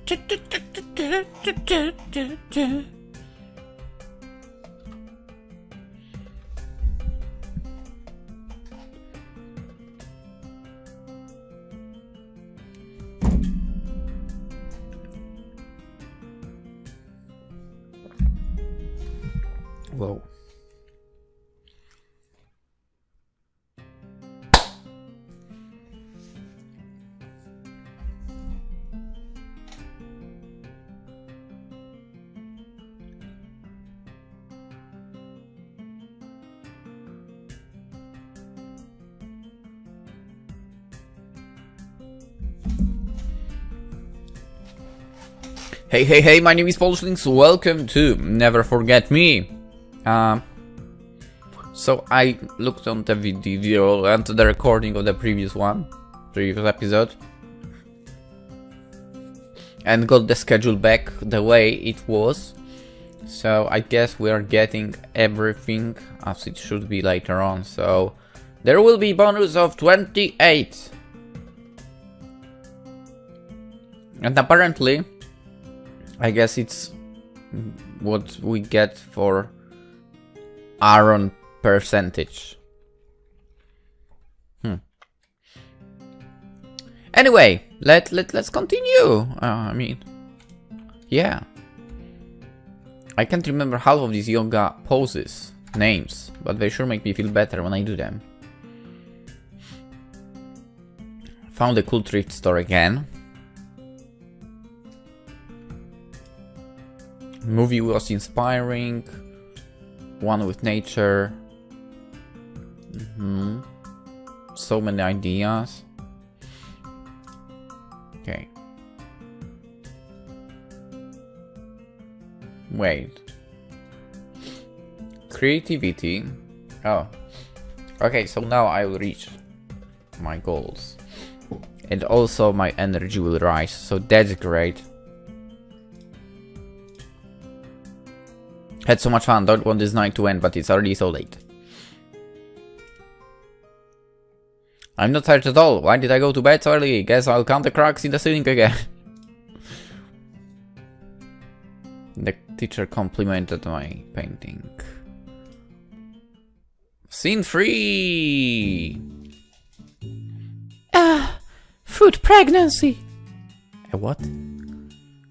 Whoa. Hey, my name is PolishLynx, welcome to Never Forget Me. So I looked on the video and the recording of the previous episode, and got the schedule back the way it was. So I guess we are getting everything as it should be later on. So there will be bonus of 28. And apparently, I guess it's what we get for Aaron percentage. Anyway, let's continue. I mean, yeah. I can't remember half of these yoga poses, names, but they sure make me feel better when I do them. Found a cool thrift store again. Movie was inspiring. One with nature. So many ideas. Okay. Wait. Creativity. Oh. Okay, so now I will reach my goals. And also my energy will rise, so that's great. Had so much fun, don't want this night to end, but it's already so late. I'm not tired at all. Why did I go to bed so early? Guess I'll count the cracks in the ceiling again. The teacher complimented my painting. Scene 3! Food pregnancy! A what?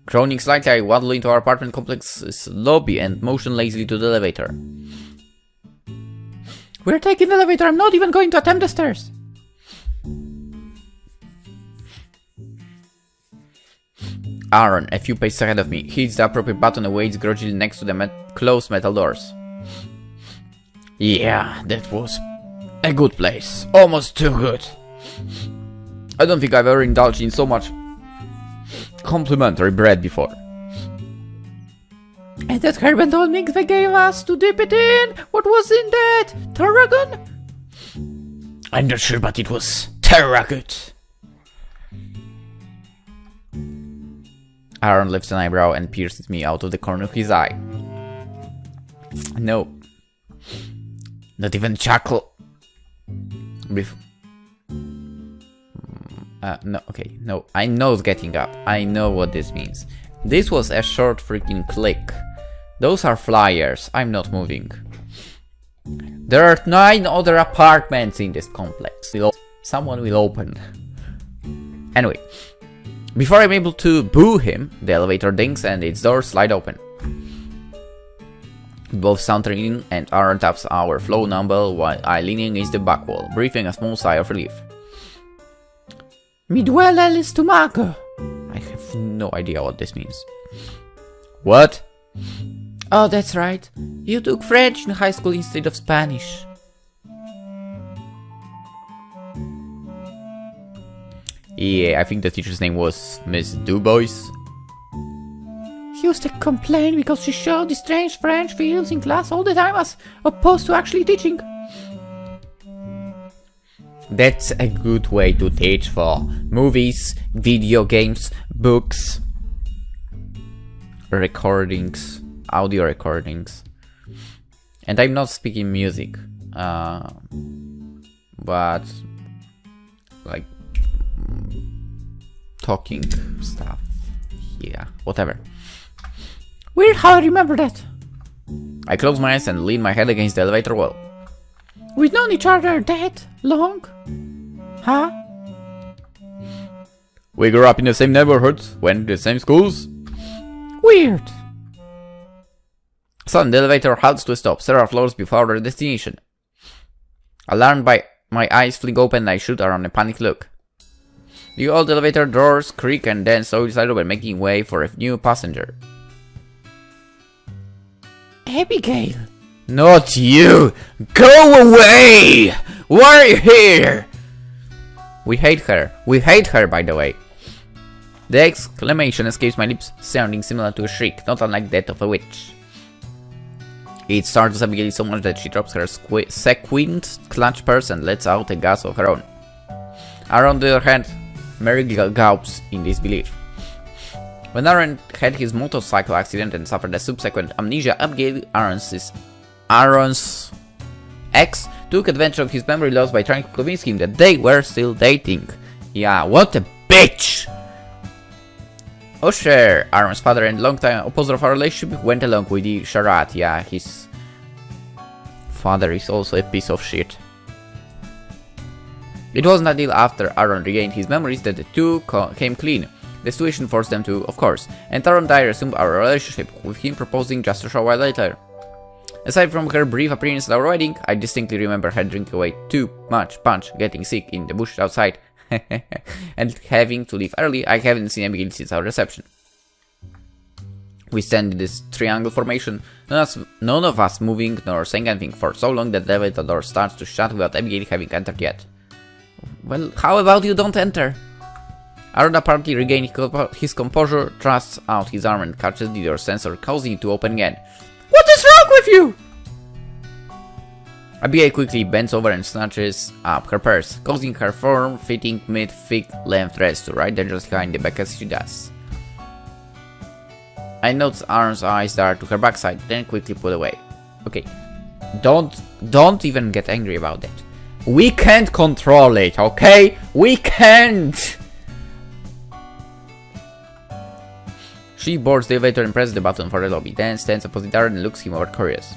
Groaning slightly, I waddle into our apartment complex's lobby and motion lazily to the elevator. We're taking the elevator, I'm not even going to attempt the stairs! Aaron, a few paces ahead of me, hits the appropriate button and waits grudgingly next to the closed metal doors. Yeah, that was a good place. Almost too good. I don't think I've ever indulged in so much complimentary bread before. And that carbon mix they gave us to dip it in, what was in that? Tarragon? I'm not sure, but it was terra good. Aaron lifts an eyebrow and pierces me out of the corner of his eye. No. Not even chuckle. No, okay, no. I know it's getting up. I know what this means. This was a short freaking click. Those are flyers. I'm not moving. There are 9 other apartments in this complex. Someone will open. Anyway. Before I'm able to boo him, the elevator dings and its doors slide open. We both saunter in and Aaron taps our flow number while I lean against the back wall, breathing a small sigh of relief. Mi duele el stomaco. I have no idea what this means. What? Oh, that's right. You took French in high school instead of Spanish. Yeah, I think the teacher's name was Miss Dubois. He used to complain because she showed the strange French fields in class all the time as opposed to actually teaching. That's a good way to teach for movies, video games, books, recordings, audio recordings. And I'm not speaking music, but like talking stuff. Yeah, whatever. Weird how I remember that. I close my eyes and lean my head against the elevator wall. We've known each other that long? Huh? We grew up in the same neighborhood, went to the same schools. Weird. Suddenly, the elevator halts to a stop, several floors before our destination. Alarmed by my eyes fling open, I shoot around a panicked look. The old elevator doors creak and then slowly slide open, making way for a new passenger. Abigail. Not you! Go away! Why are you here? We hate her. We hate her, by the way. The exclamation escapes my lips, sounding similar to a shriek, not unlike that of a witch. It startles Abigail so much that she drops her sequined clutch purse and lets out a gasp of her own. Aaron, on the other hand, Mary gulps in disbelief. When Aaron had his motorcycle accident and suffered a subsequent amnesia, Abigail, Aaron's ex, took advantage of his memory loss by trying to convince him that they were still dating. Yeah, what a bitch! Osher, Aaron's father and longtime opposer of our relationship, went along with the charade. Yeah, his father is also a piece of shit. It wasn't until after Aaron regained his memories that the two came clean. The situation forced them to, of course, and Aaron Dyer resumed our relationship, with him proposing just a short while later. Aside from her brief appearance at our wedding, I distinctly remember her drinking away too much punch, getting sick in the bush outside, and having to leave early. I haven't seen Abigail since our reception. We stand in this triangle formation, none of us moving nor saying anything for so long that the elevator door starts to shut without Abigail having entered yet. Well, how about you don't enter? Aaron apparently regained his composure, thrusts out his arm and catches the door sensor, causing it to open again. What is wrong with you? Abigail quickly bends over and snatches up her purse, causing her form-fitting mid-thick length dress to ride dangerously behind the back as she does. I notice Aaron's eyes dart to her backside, then quickly pull away. Okay, don't even get angry about that. We can't control it, okay? We can't! She boards the elevator and presses the button for the lobby, then stands opposite Aaron and looks him over curious.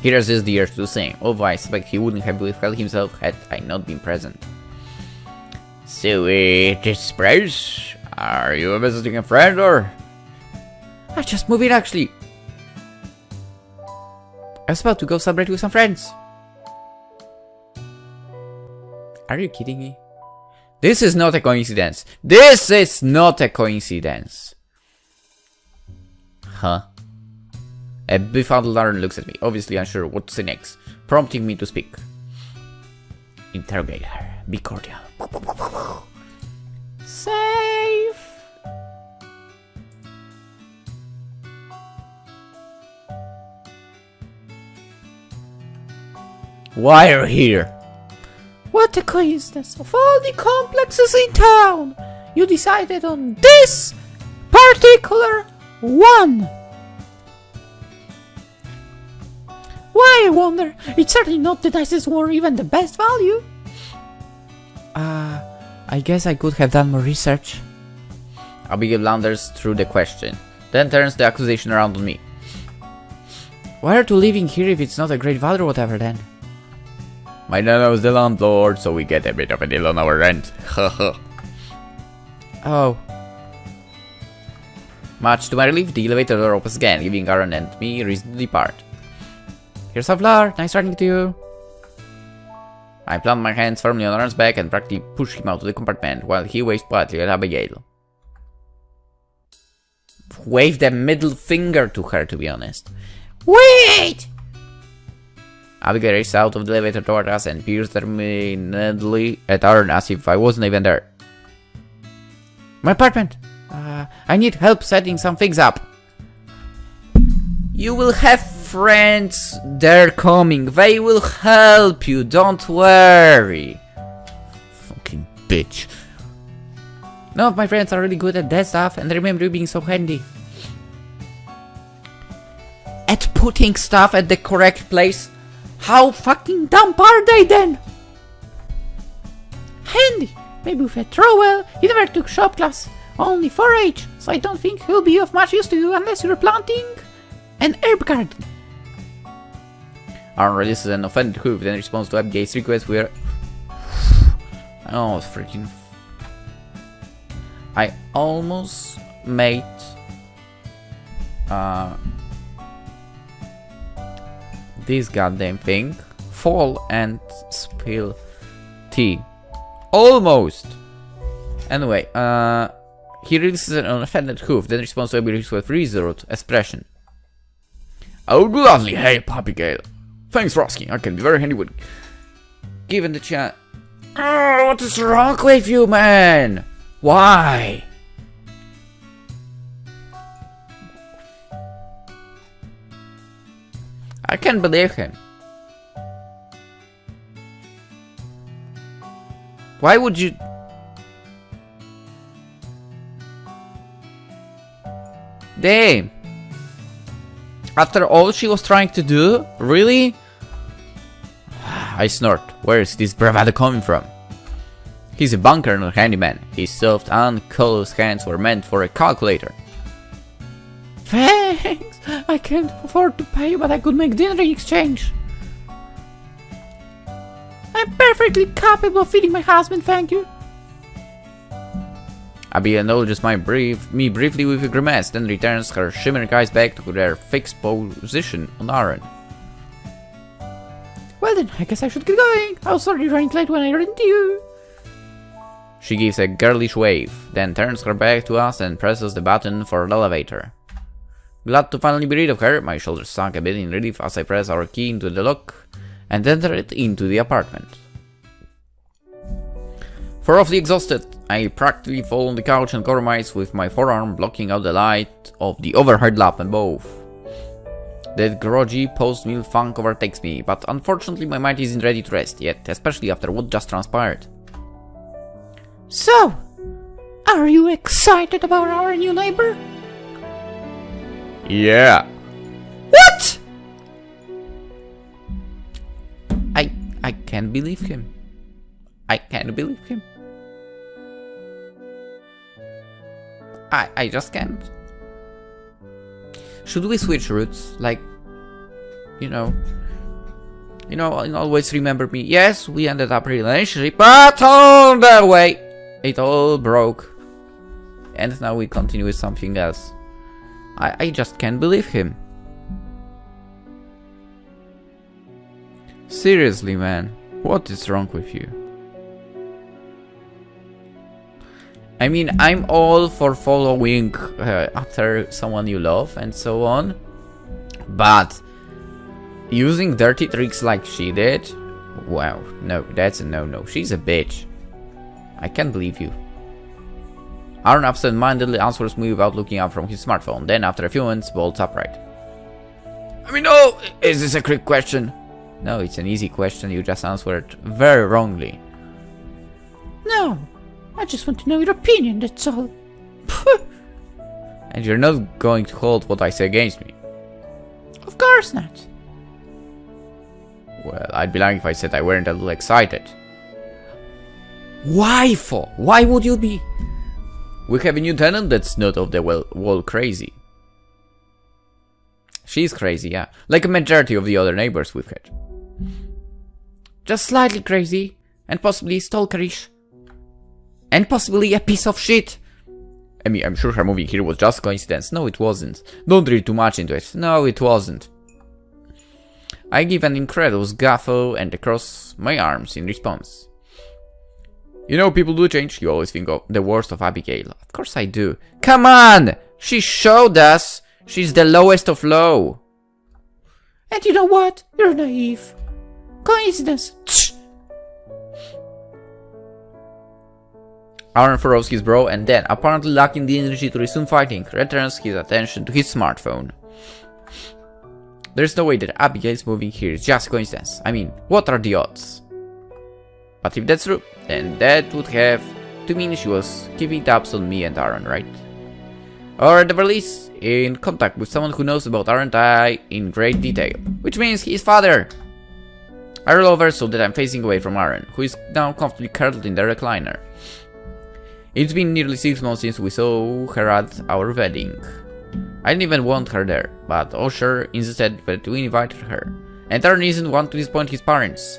He resists the urge to do the same, although I suspect he wouldn't have withheld himself had I not been present. So, this Bryce, are you visiting a friend or? I just moved in actually. I was about to go celebrate with some friends. Are you kidding me? This is not a coincidence. This is not a coincidence. Huh? A befuddled Aaron looks at me, obviously unsure what to say next, prompting me to speak. Interrogate her. Be cordial. Safe. Why are you here? What a coincidence! Of all the complexes in town, you decided on this particular one. Why, I wonder? It's certainly not the nicest or even the best value. I guess I could have done more research. Abigail blunders through the question, then turns the accusation around on me. Why are you living here if it's not a great value or whatever then? My nana is the landlord, so we get a bit of a deal on our rent. Oh. Much to my relief, the elevator door opens again, giving Aaron and me reason to depart. Here's Savlar, nice running to you. I plant my hands firmly on Aaron's back and practically push him out of the compartment, while he waves politely at Abigail. Waved a middle finger to her, to be honest. Wait! Abigail races out of the elevator toward us and peers determinedly at Aaron as if I wasn't even there. My apartment! I need help setting some things up. You will have friends, they're coming, they will help you, don't worry. Fucking bitch. None of my friends are really good at that stuff, and I remember you being so handy. At putting stuff at the correct place? How fucking dumb are they then? Handy! Maybe with a trowel, you never took shop class. only 4H, so I don't think he'll be of much use to you unless you're planting an herb garden. Aaron releases an offended hoof, then responds to Abigail's request where... Oh, freaking... I almost made... this goddamn thing fall and spill tea. Almost! Anyway, he releases an offended hoof, then responds to Abigail's with resolute expression. I would gladly help Abigail. Thanks for asking, I can be very handy with... Given the chance... Oh, what is wrong with you, man? Why? I can't believe him. Why would you... Damn. After all she was trying to do? Really? I snort. Where is this bravado coming from? He's a banker, not a handyman. His soft and callous hands were meant for a calculator. Thanks! I can't afford to pay, but I could make dinner in exchange. I'm perfectly capable of feeding my husband, thank you. Abby acknowledges me briefly with a grimace, then returns her shimmering eyes back to their fixed position on Aaron. Well then, I guess I should get going. I was already running late when I ran into you. She gives a girlish wave, then turns her back to us and presses the button for the elevator. Glad to finally be rid of her, my shoulders sunk a bit in relief as I press our key into the lock and enter it into the apartment. Thoroughly exhausted, I practically fall on the couch and compromise with my forearm blocking out the light of the overhead lamp above. That groggy post-meal funk overtakes me, but unfortunately my mind isn't ready to rest yet, especially after what just transpired. So, are you excited about our new neighbor? Yeah. What? I can't believe him. I can't believe him. I just can't. Should we switch routes? Like, you know, and always remember me. Yes, we ended up in a relationship, but on the way, it all broke. And now we continue with something else. I just can't believe him. Seriously, man, what is wrong with you? I mean, I'm all for following after someone you love and so on, but using dirty tricks like she did? Wow, no, that's a no-no. She's a bitch. I can't believe you. Aaron absent-mindedly answers me without looking up from his smartphone, then after a few moments bolts upright. I mean, no, is this a quick question? No, it's an easy question, you just answered very wrongly. No, I just want to know your opinion, that's all. And you're not going to hold what I say against me? Of course not. Well, I'd be lying if I said I weren't a little excited. Why for? Why would you be? We have a new tenant that's not of the wall crazy. She's crazy, yeah. Like a majority of the other neighbors we've had. Just slightly crazy, and possibly stalkerish. And possibly a piece of shit. I mean, I'm sure her moving here was just coincidence. No, it wasn't. Don't read too much into it. No, it wasn't. I give an incredible scuffle and across my arms in response. You know, people do change. You always think of the worst of Abigail. Of course I do. Come on! She showed us she's the lowest of low. And you know what? You're naive. Coincidence. Tch. Aaron furrows his brow and then, apparently lacking the energy to resume fighting, returns his attention to his smartphone. There's no way that Abigail's moving here is just coincidence. I mean, what are the odds? But if that's true, then that would have to mean she was keeping tabs on me and Aaron, right? Or at the very least, in contact with someone who knows about Aaron and I in great detail. Which means his father! I roll over so that I'm facing away from Aaron, who is now comfortably curled in the recliner. It's been nearly 6 months since we saw her at our wedding. I didn't even want her there, but Osher insisted that we invited her. And Aaron didn't want to disappoint his parents.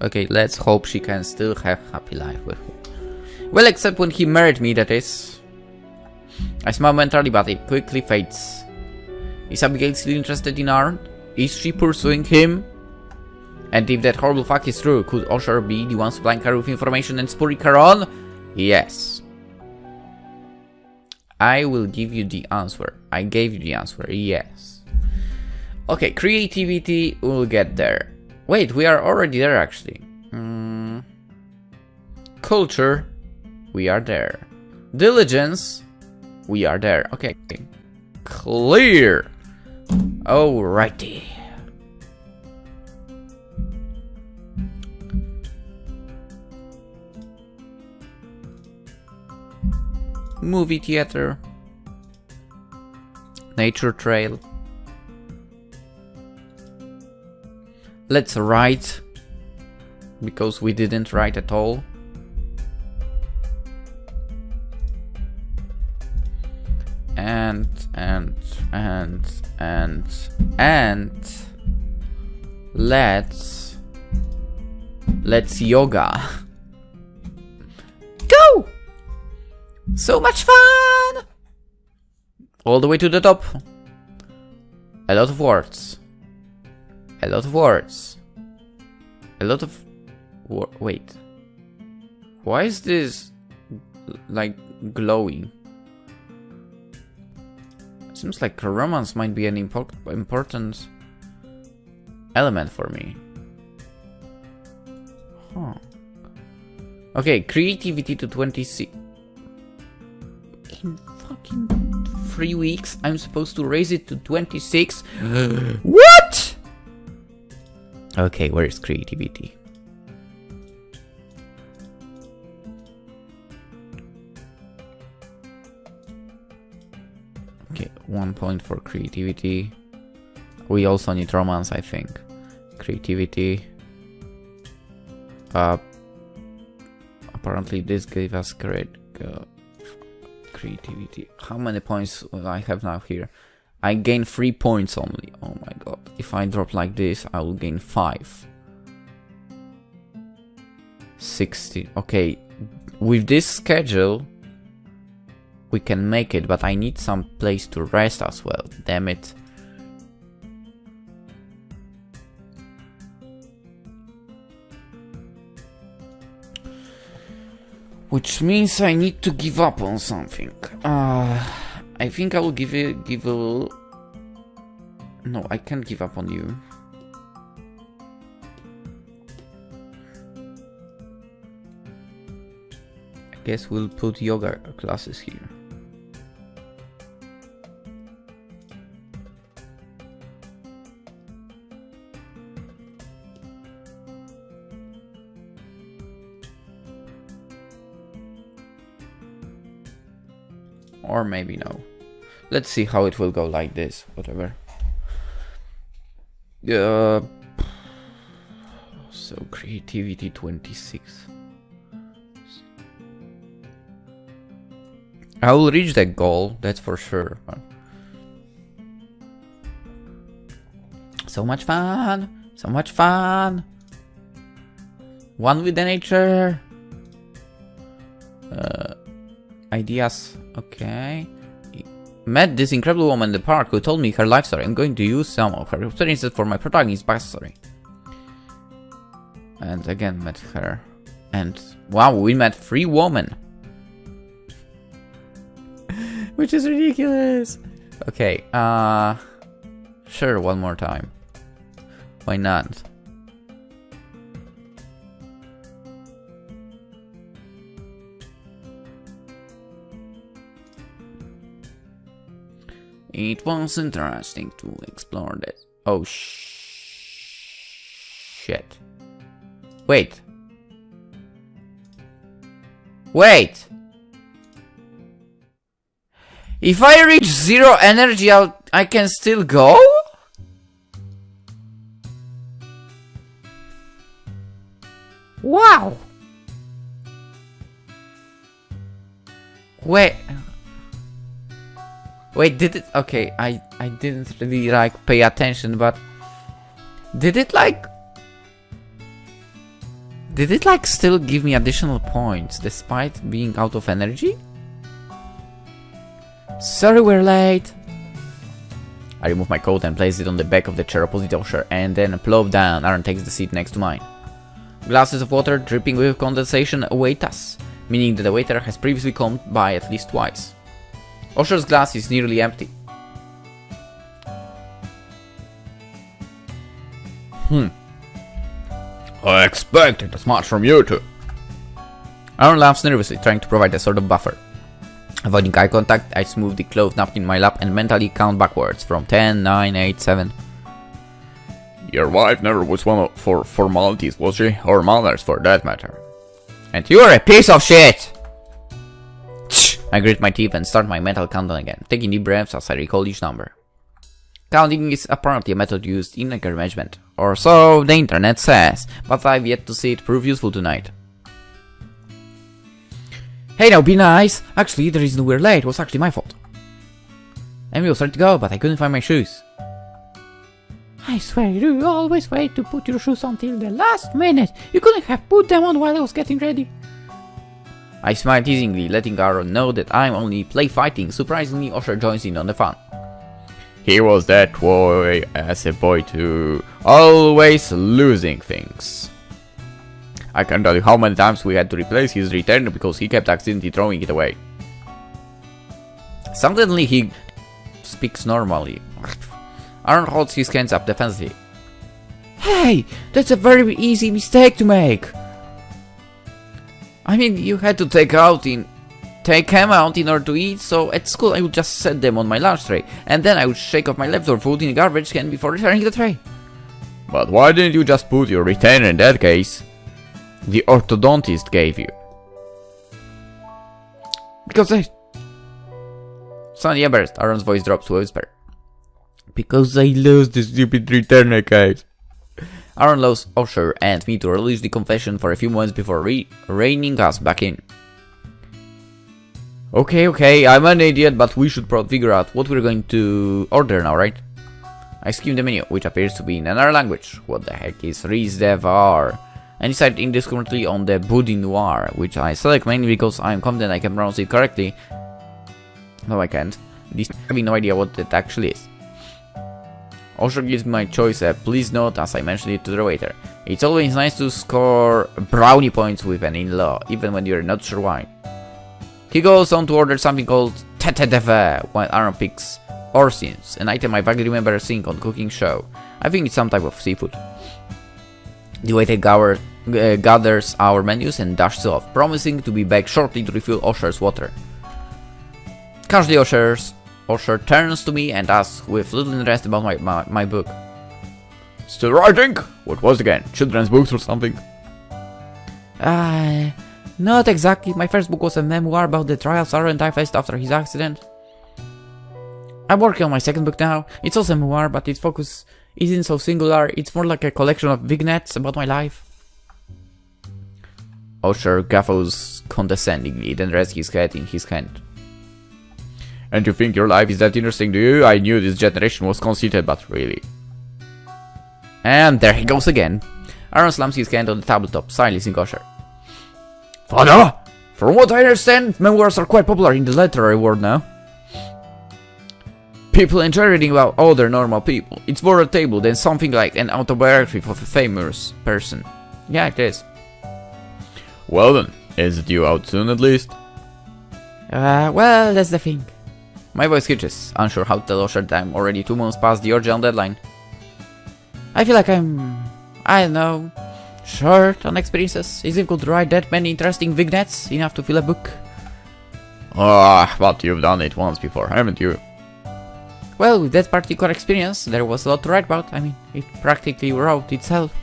Okay, let's hope she can still have happy life with him. Well, except when he married me, that is. I smile mentally, but it quickly fades. Is Abigail still interested in Aaron? Is she pursuing him? And if that horrible fact is true, could Osher be the one supplying her with information and spurring her on? Yes. I will give you the answer. I gave you the answer. Yes. Okay, creativity, we'll get there. Wait, we are already there actually. Culture, we are there. Diligence, we are there. Okay. Clear. Alrighty. Movie theater. Nature trail. Let's write, because we didn't write at all. And let's yoga. Go! So much fun! All the way to the top. A lot of words. A lot of words. A lot of... Wait. Why is this... like... glowing? Seems like romance might be an important... element for me. Huh. Okay, creativity to 26. In fucking 3 weeks, I'm supposed to raise it to 26. What? Okay, where is creativity? Okay, 1 point for creativity. We also need romance, I think. Creativity. Apparently this gave us great creativity. How many points will I have now here? I gain 3 points only. Oh my god. If I drop like this, I will gain 5. 60. Okay. With this schedule, we can make it, but I need some place to rest as well. Damn it. Which means I need to give up on something. I think I will give a little... No, I can't give up on you. I guess we'll put yoga classes here. Or maybe no. Let's see how it will go like this. Whatever. So creativity 26. I will reach that goal, that's for sure. So much fun! So much fun! One with the nature! Ideas, okay. Met this incredible woman in the park who told me her life story. I'm going to use some of her experiences for my protagonist's backstory. And again met her. And wow, we met 3 women. Which is ridiculous. Okay, sure, one more time. Why not? It was interesting to explore this. Oh, shit. Wait. Wait! If I reach 0 energy, I can still go? Wow! Wait, did it? Okay, I didn't really like pay attention, but did it like still give me additional points despite being out of energy? Sorry we're late. I remove my coat and place it on the back of the chair opposite Osher, and then plop down. Aaron takes the seat next to mine. Glasses of water dripping with condensation await us, meaning that the waiter has previously come by at least twice. Osher's glass is nearly empty. I expected as much from you two. Aaron laughs nervously, trying to provide a sort of buffer. Avoiding eye contact, I smooth the cloth napkin in my lap and mentally count backwards from 10, 9, 8, 7. Your wife never was one for formalities, was she? Or manners, for that matter. And you're a piece of shit! I grit my teeth and start my mental countdown again, taking deep breaths as I recall each number. Counting is apparently a method used in anger management, or so the internet says, but I've yet to see it prove useful tonight. Hey now, be nice! Actually, the reason we're late was actually my fault. Emily was ready to go, but I couldn't find my shoes. I swear, you always wait to put your shoes until the last minute. You couldn't have put them on while I was getting ready. I smile teasingly, letting Aaron know that I'm only play fighting. Surprisingly, Osher joins in on the fun. He was that way as a boy too, always losing things. I can't tell you how many times we had to replace his return because he kept accidentally throwing it away. Suddenly he speaks normally. Aaron holds his hands up defensively. Hey, that's a very easy mistake to make. I mean, you had to take him out in order to eat, so at school I would just set them on my lunch tray, and then I would shake off my leftover food in the garbage can before returning the tray. But why didn't you just put your retainer in that case? The orthodontist gave you. Because I... Suddenly embarrassed, Aaron's voice drops to a whisper. Because I lost the stupid returner case. Aaron allows Osher and me to release the confession for a few moments before reining us back in. Okay, I'm an idiot, but we should probably figure out what we're going to order now, right? I skim the menu, which appears to be in another language. What the heck is Riz de Var? And decide indiscriminately on the Boudin Noir, which I select mainly because I'm confident I can pronounce it correctly. No, I can't. I have no idea what it actually is. Osher gives me my choice a please note as I mentioned it to the waiter. It's always nice to score brownie points with an in-law, even when you're not sure why. He goes on to order something called tete de ve, while Aaron picks orsins, an item I vaguely remember seeing on cooking show. I think it's some type of seafood. The waiter gathers our menus and dashes off, promising to be back shortly to refill Osher's water. Casually Osher turns to me and asks with little interest about my book. Still writing? What was it again? Children's books or something? Not exactly. My first book was a memoir about the trials Aaron and I faced after his accident. I'm working on my second book now. It's also a memoir, but its focus isn't so singular. It's more like a collection of vignettes about my life. Osher gaffles condescendingly, then rests his head in his hand. And you think your life is that interesting to you? I knew this generation was conceited, but really. And there he goes again. Aaron slams his hand on the tabletop, silencing Osher. Father, from what I understand, memoirs are quite popular in the literary world now. People enjoy reading about other normal people. It's more relatable than something like an autobiography of a famous person. Yeah, it is. Well then, is it due out soon at least? Well, that's the thing. My voice hitches, unsure how to tell Osher that I'm already 2 months past the original deadline. I feel like I don't know, short on experiences. Is it good to write that many interesting vignettes enough to fill a book? But you've done it once before, haven't you? Well, with that particular experience, there was a lot to write about. I mean, it practically wrote itself.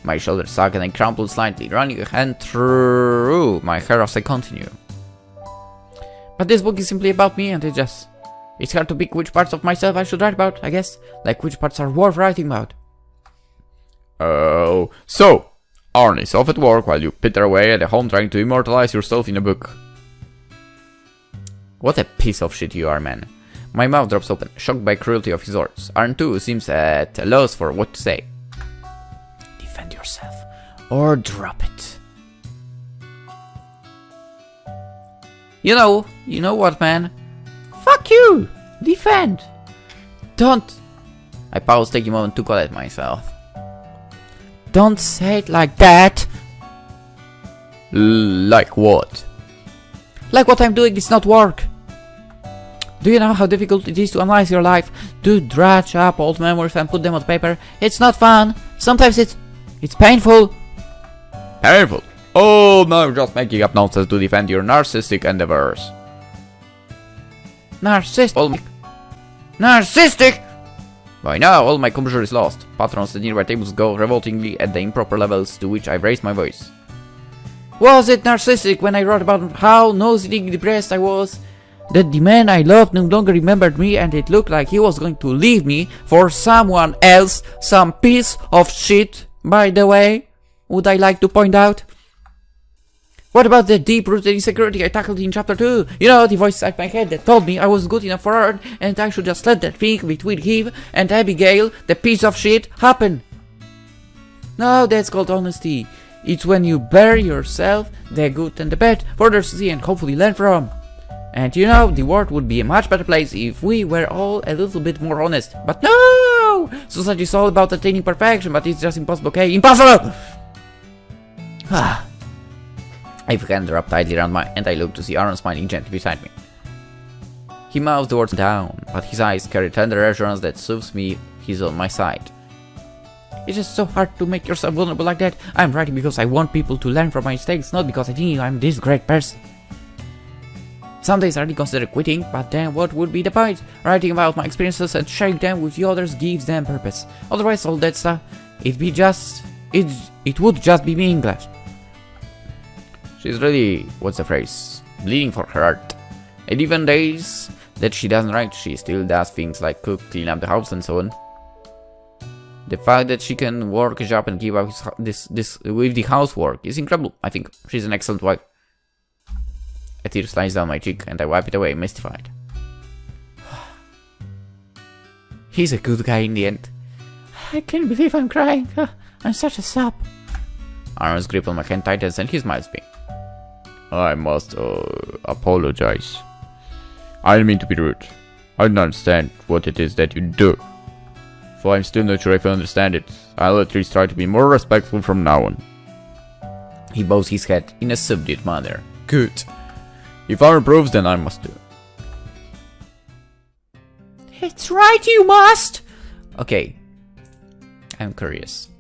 My shoulders sag and I crumpled slightly, running a hand through my hair as I continue. But this book is simply about me, and it's hard to pick which parts of myself I should write about, I guess. Like which parts are worth writing about. Oh, so, Arn is off at work while you pitter away at home trying to immortalize yourself in a book. What a piece of shit you are, man. My mouth drops open, shocked by cruelty of his words. Arn too seems at a loss for what to say. Defend yourself, or drop it. You know what, man? Fuck you! Defend! Don't! I pause, taking a moment to collect myself. Don't say it like that! Like what? Like what I'm doing is not work! Do you know how difficult it is to analyze your life? To dredge up old memories and put them on paper? It's not fun! Sometimes it's painful! Painful? Oh, no, you're just making up nonsense to defend your narcissistic endeavors. Narcissistic! By now, all my composure is lost. Patrons at nearby tables go revoltingly at the improper levels to which I've raised my voice. Was it narcissistic when I wrote about how nosily depressed I was? That the man I loved no longer remembered me and it looked like he was going to leave me for someone else, some piece of shit, by the way, would I like to point out? What about the deep-rooted insecurity I tackled in chapter 2? You know, the voice inside my head that told me I was good enough for her and I should just let that thing between him and Abigail, the piece of shit, happen. No, that's called honesty. It's when you bury yourself, the good and the bad, for others to see and hopefully learn from. And you know, the world would be a much better place if we were all a little bit more honest. But no! Society is all about attaining perfection, but it's just impossible, okay? Impossible! I have a hand wrapped tightly around my and I look to see Aaron smiling gently beside me. He mouths the words down, but his eyes carry tender reassurance that soothes me he's on my side. It's just so hard to make yourself vulnerable like that. I'm writing because I want people to learn from my mistakes, not because I think I'm this great person. Some days I really consider quitting, but then what would be the point? Writing about my experiences and sharing them with the others gives them purpose. Otherwise, all that stuff, it would just be meaningless. She's really, what's the phrase, bleeding for her art. And even days that she doesn't write, she still does things like cook, clean up the house and so on. The fact that she can work a job and keep up this with the housework is incredible. I think she's an excellent wife. A tear slides down my cheek and I wipe it away, mystified. He's a good guy in the end. I can't believe I'm crying. I'm such a sap. Aaron's grip on my hand tightens and he smiles big. I must apologize. I didn't mean to be rude. I don't understand what it is that you do. So I'm still not sure if I understand it. I'll at least try to be more respectful from now on. He bows his head in a subdued manner. Good. If Aaron approves, then I must do. It's right, you must! Okay. I'm curious.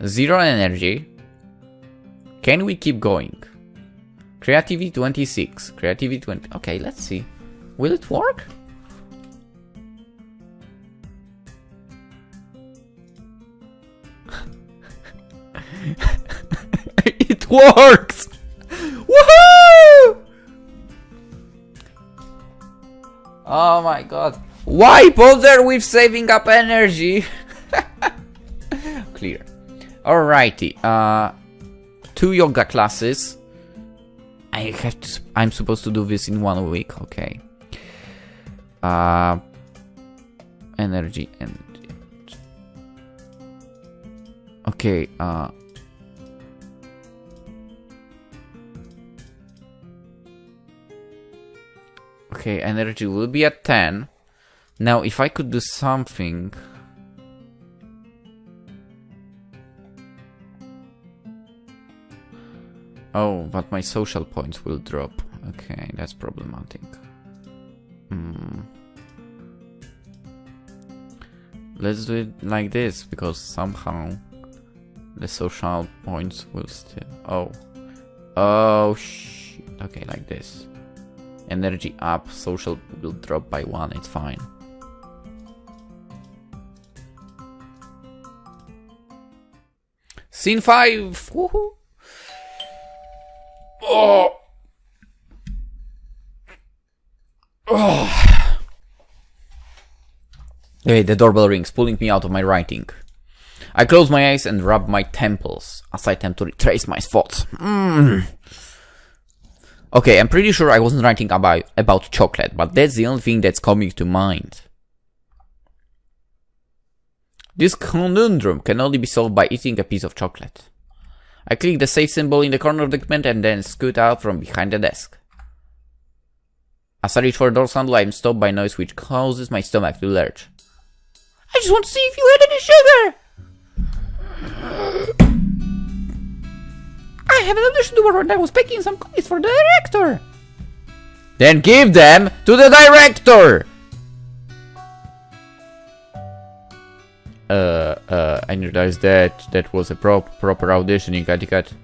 0 energy. Can we keep going? Creativity 26. Creativity 20. Okay, let's see. Will it work? It works! Woohoo! Oh my god. Why bother with saving up energy? Clear. Alrighty. 2 yoga classes. I'm supposed to do this in 1 week. Okay. Energy and okay. Okay, energy will be at 10. Now, if I could do something. Oh, but my social points will drop. Okay, that's problematic. Let's do it like this, because somehow the social points will still... Oh, shit. Okay, like this. Energy up, social will drop by 1, it's fine. Scene 5! Woohoo! Oh! Oh! Hey, the doorbell rings, pulling me out of my writing. I close my eyes and rub my temples as I attempt to retrace my thoughts. Okay, I'm pretty sure I wasn't writing about chocolate, but that's the only thing that's coming to mind. This conundrum can only be solved by eating a piece of chocolate. I click the save symbol in the corner of the document and then scoot out from behind the desk. As I reach for the door handle, I am stopped by noise which causes my stomach to lurch. I just want to see if you had any sugar! I have an audition tomorrow and I was packing some cookies for the director! Then give them to the director! I realized that was a proper auditioning etiquette.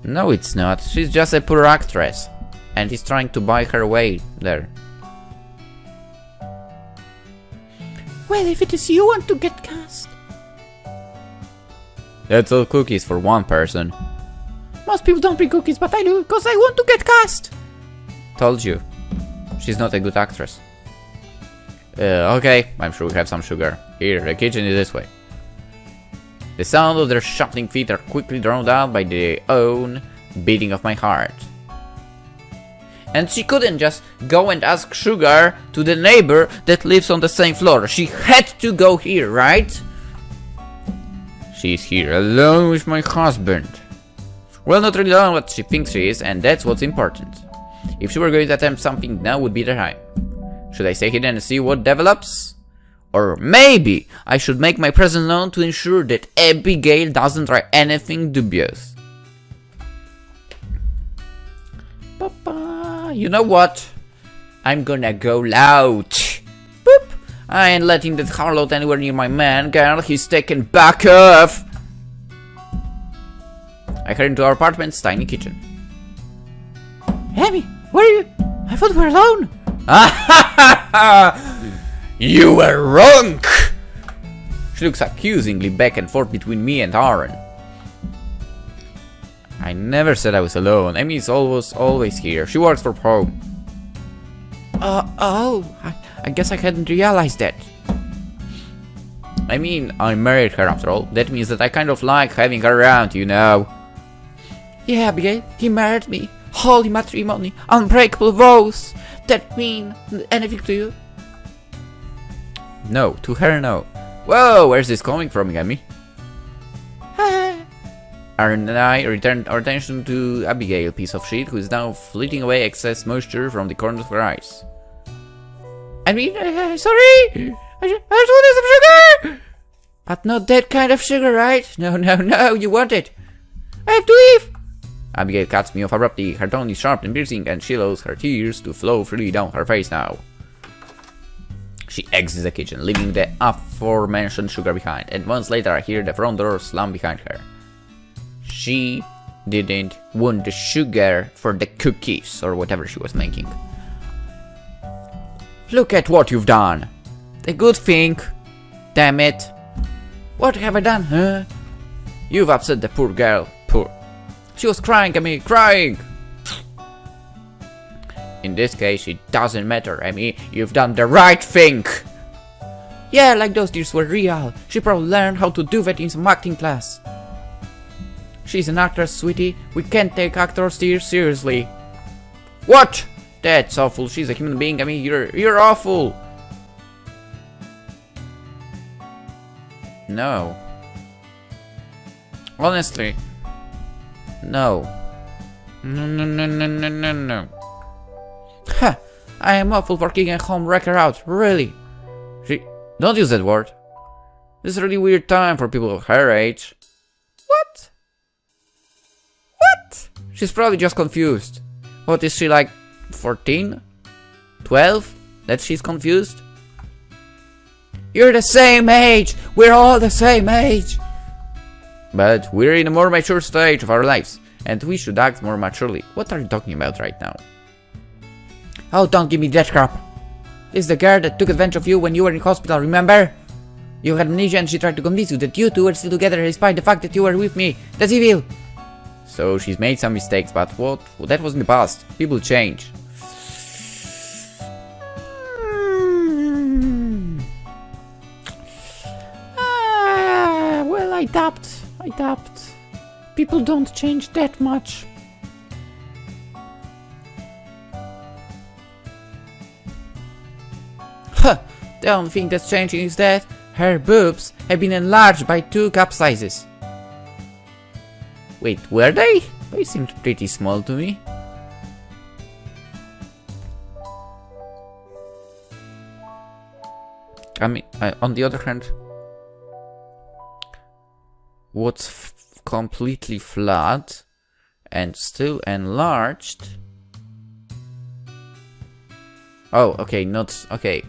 No, it's not. She's just a poor actress. And he's trying to buy her way there. Well, if it is you want to get cast. That's all cookies for one person. Most people don't bring cookies, but I do, because I want to get cast. Told you. She's not a good actress. Okay, I'm sure we have some sugar. Here, the kitchen is this way. The sound of their shuffling feet are quickly drowned out by the own beating of my heart. And she couldn't just go and ask sugar to the neighbor that lives on the same floor. She had to go here, right? She's here alone with my husband. Well, not really alone, but she thinks she is, and that's what's important. If she were going to attempt something, now would be the time. Should I stay hidden and see what develops? Or maybe I should make my presence known to ensure that Abigail doesn't try anything dubious. Papa, you know what? I'm gonna go loud. Boop! I ain't letting that harlot anywhere near my man, girl. He's taken back off. I head into our apartment's tiny kitchen. Abby, where are you? I thought we were alone. You were wrong! She looks accusingly back and forth between me and Aaron. I never said I was alone. Amy is always here. She works from home. I guess I hadn't realized that. I mean, I married her after all. That means that I kind of like having her around, you know. Yeah, Abigail, he married me. Holy matrimony, unbreakable vows. That mean anything to you? No, to her no. Whoa, where's this coming from, Amy? Aaron and I returned our attention to Abigail, piece of shit, who is now fleeting away excess moisture from the corners of her eyes. I mean, sorry! I just wanted some sugar! But not that kind of sugar, right? No, you want it. I have to leave! Abigail cuts me off abruptly. Her tone is sharp and piercing, and she allows her tears to flow freely down her face now. She exits the kitchen, leaving the aforementioned sugar behind, and months later I hear the front door slam behind her. She didn't want the sugar for the cookies, or whatever she was making. Look at what you've done! The good thing! Damn it! What have I done, huh? You've upset the poor girl. Poor. She was crying at me, crying! In this case, it doesn't matter, Amy. You've done the right thing! Yeah, like those tears were real. She probably learned how to do that in some acting class. She's an actress, sweetie. We can't take actors' tears seriously. What? That's awful. She's a human being. I mean, you're awful. No. Honestly. No. No. Ha! I am awful for kicking a home wrecker out, really. Don't use that word. This is a really weird time for people of her age. What? What? She's probably just confused. What is she, like 14? 12? That she's confused? You're the same age! We're all the same age! But we're in a more mature stage of our lives, and we should act more maturely. What are you talking about right now? Oh, don't give me that crap. This is the girl that took advantage of you when you were in hospital, remember? You had amnesia and she tried to convince you that you two were still together despite the fact that you were with me. That's evil! So she's made some mistakes, but what? Well, that was in the past. People change. adapt. People don't change that much. Huh, the only thing that's changing is that her boobs have been enlarged by 2 cup sizes. Wait, were they? They seemed pretty small to me. I mean, on the other hand, what's completely flat and still enlarged? Oh, okay, not okay.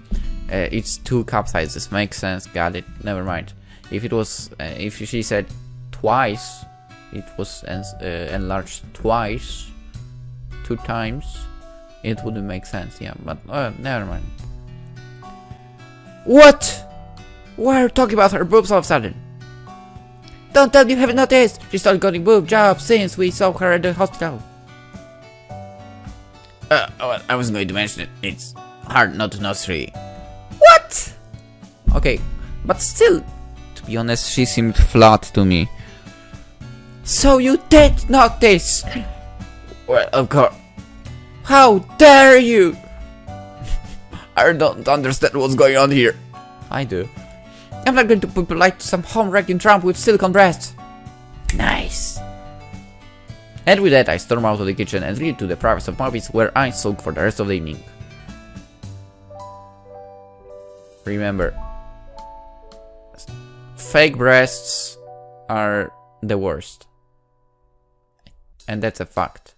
It's 2 cup sizes. Makes sense. Got it. Never mind. If it was, if she said twice, it was enlarged twice, 2 times. It wouldn't make sense. Yeah, but never mind. What? Why are you talking about her boobs all of a sudden? Don't tell me you haven't noticed! She started getting boob jobs since we saw her at the hospital. Well, I wasn't going to mention it. It's hard not to notice really. What? Okay, but still, to be honest, she seemed flat to me. So you did notice? Well, of course. How dare you! I don't understand what's going on here. I do. I'm not going to be polite to some home-wrecking tramp with silicone breasts. Nice. And with that, I storm out of the kitchen and lead to the privacy of my office, where I sulk for the rest of the evening. Remember, fake breasts are the worst. And that's a fact.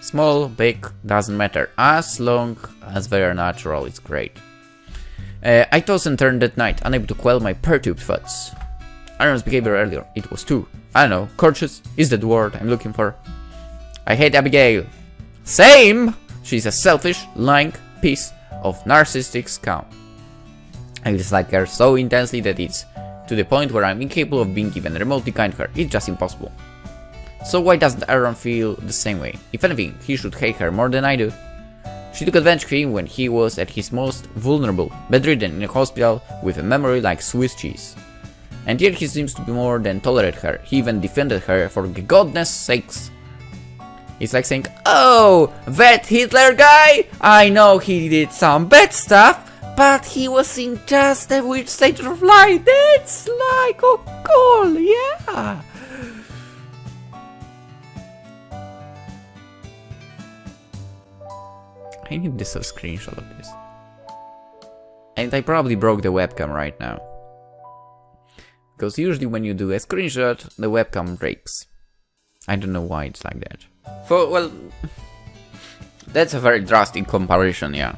Small, big, doesn't matter. As long as they are natural, it's great. I tossed and turned that night, unable to quell my perturbed thoughts. Aaron's behavior earlier, it was too. I don't know, courteous is that word I'm looking for. I hate Abigail. Same! She's a selfish, lying piece of narcissistic scum. I dislike her so intensely that it's to the point where I'm incapable of being even remotely kind to her. It's just impossible. So why doesn't Aaron feel the same way? If anything, he should hate her more than I do. She took advantage of him when he was at his most vulnerable, bedridden in a hospital with a memory like Swiss cheese. And yet he seems to be more than tolerate her. He even defended her for goodness sakes. It's like saying, oh, that Hitler guy? I know he did some bad stuff, but he was in just a weird state of life. That's like, oh cool, yeah. I need this a screenshot of this. And I probably broke the webcam right now. Because usually when you do a screenshot, the webcam breaks. I don't know why it's like that. Well, that's a very drastic comparison, yeah.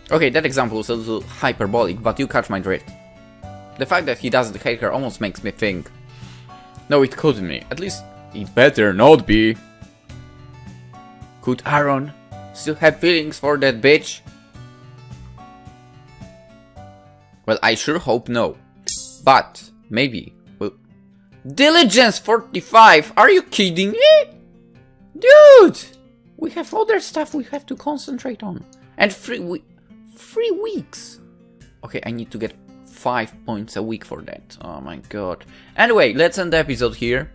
Okay, that example was a little hyperbolic, but you catch my drift. The fact that he doesn't hate her almost makes me think, no, it couldn't be. At least it better not be. Could Aaron still have feelings for that bitch? Well, I sure hope no. But maybe. Well, Diligence 45. Are you kidding me? Dude! We have other stuff we have to concentrate on. And 3 weeks. Okay, I need to get 5 points a week for that. Oh my god. Anyway, let's end the episode here.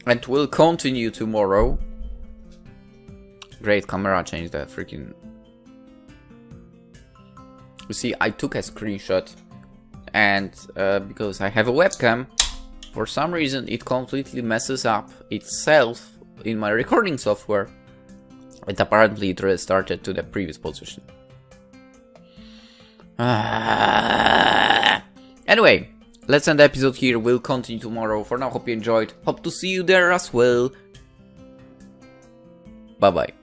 And we'll continue tomorrow. Great camera change, that freaking... You see, I took a screenshot. And because I have a webcam, for some reason it completely messes up itself in my recording software. And apparently it restarted to the previous position. Anyway, let's end the episode here. We'll continue tomorrow. For now, hope you enjoyed. Hope to see you there as well. Bye bye.